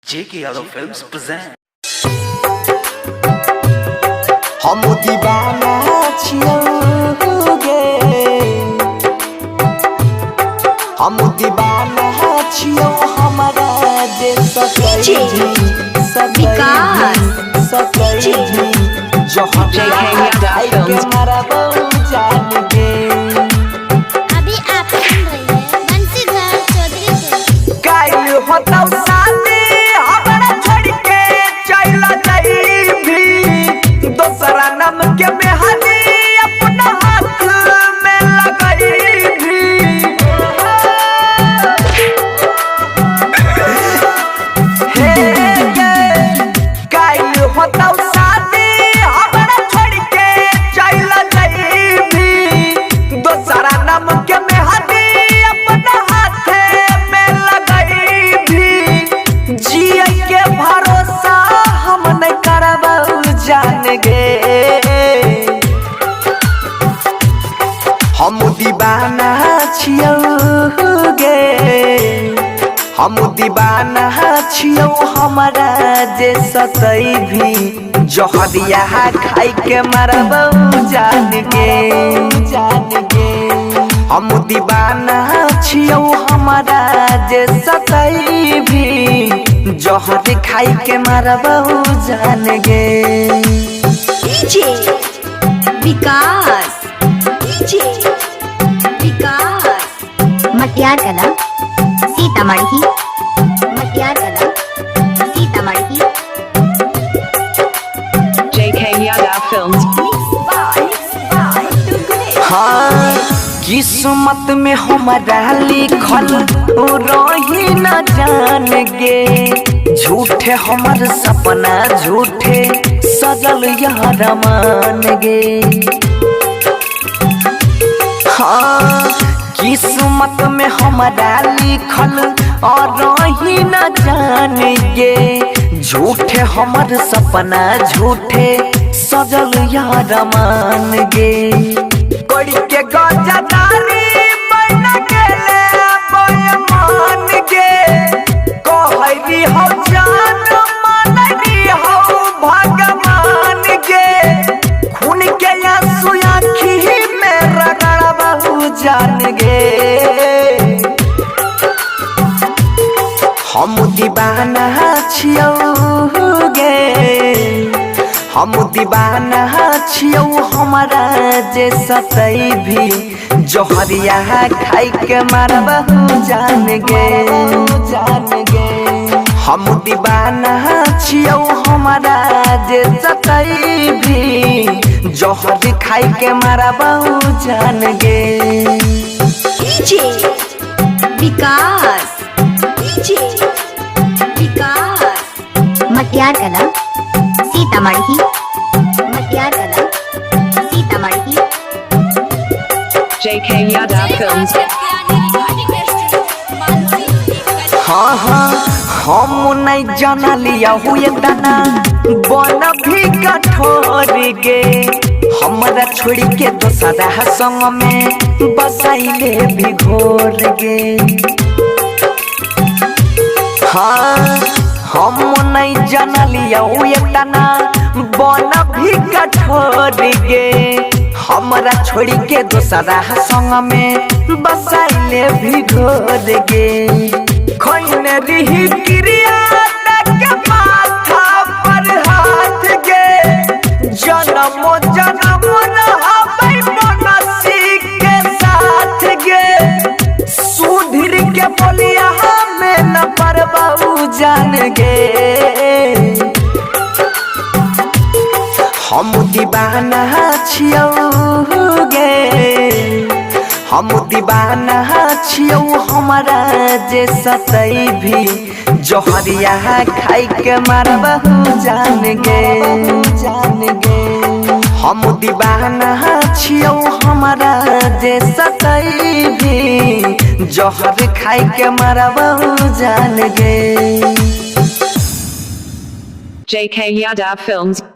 J.K. Yadav Films present. हम दीवाना छियोगे, हम दीवाना छियो हमारा जे सकै जो हम मारा जान गे। अभी आप सुन रहे हैं बंसीधर चौधरी को। कायल होता शादी हमरा छोड़ के चला जाई भी, दोसरा नाम के मेहंदी अपना हाथ में लगाई भी। कायल होता शादी हमरा छोड़ के चला जाई भी, दोसरा नाम के मेहंदी अपना हाथ में लगाई भी। जिया के भरोसा हम नहीं करबौ जान गे। हम दीवाना छियोगे, हम दीवाना छियो हमारा जे सतई भी, जहरिया खाई के मरबौ जान गे, जान गे। हम दीवाना छियो हमारा जे सतई भी, जहर खाई के मरबौ जान गे। डीजे विकास, डीजे विकास, मटियार कला सीतामढ़ी, मटियार कला सीतामढ़ी। J.K. Yadav Films. हाँ किस्मत में हमारा लिखल रही न जान गे, झूठे हमर सपना झूठे सजल यार मान गे। हाँ किस्मत में हमारा लिखल रही न जान गे, झूठे हमर सपना झूठे सजल यार मान गे। कोड़ी के गजदारी बन गेले बेईमान गे, कहरी हो जान मानरी हो भगवान गे। खून के आंसू आँखी में रगड़बौ जान गे। हम दीवाना छियोगे, हम दीवाना छियो हमारा जे सतई भी, जहरिया खाई के मरबौ जान गे, जान गे। हम दीवाना छियो हमारा जे सतई भी, जहर खाई के मरबौ जान गे। डीजे विकास, डीजे विकास, मटियार कला सीतामढ़ी, मटियार कला सीतामढ़ी। J.K. Yadav Films. हाँ हाँ हम नहीं जाना लिया हुए तना बन भी कठोर गे, हमरा छोड़ के दोसरा संग में बसाइले भी घोर गे। हाँ हम नहीं जाना लिया हुए तना बन भी कठोर गे, हमरा छोड़ के दोसरा संग में बसाइले भी घोर गे। खोइने रही क्रिया के माथा पर हाथ गे, जन्म जन्म रहबै मनसी के साथ गे। सुधीर के बोलिया हमें न परबौ जान गे। हम दीवाना छियोगे, हम दीवाना छियो हमारा जे सतई भी, जहरिया खाई के मरबौ जान गे, जान गे। हम दीवाना छियो हमारा जे सतई भी, जहर खाई के मरबौ जान गे। J.K. Yadav Films.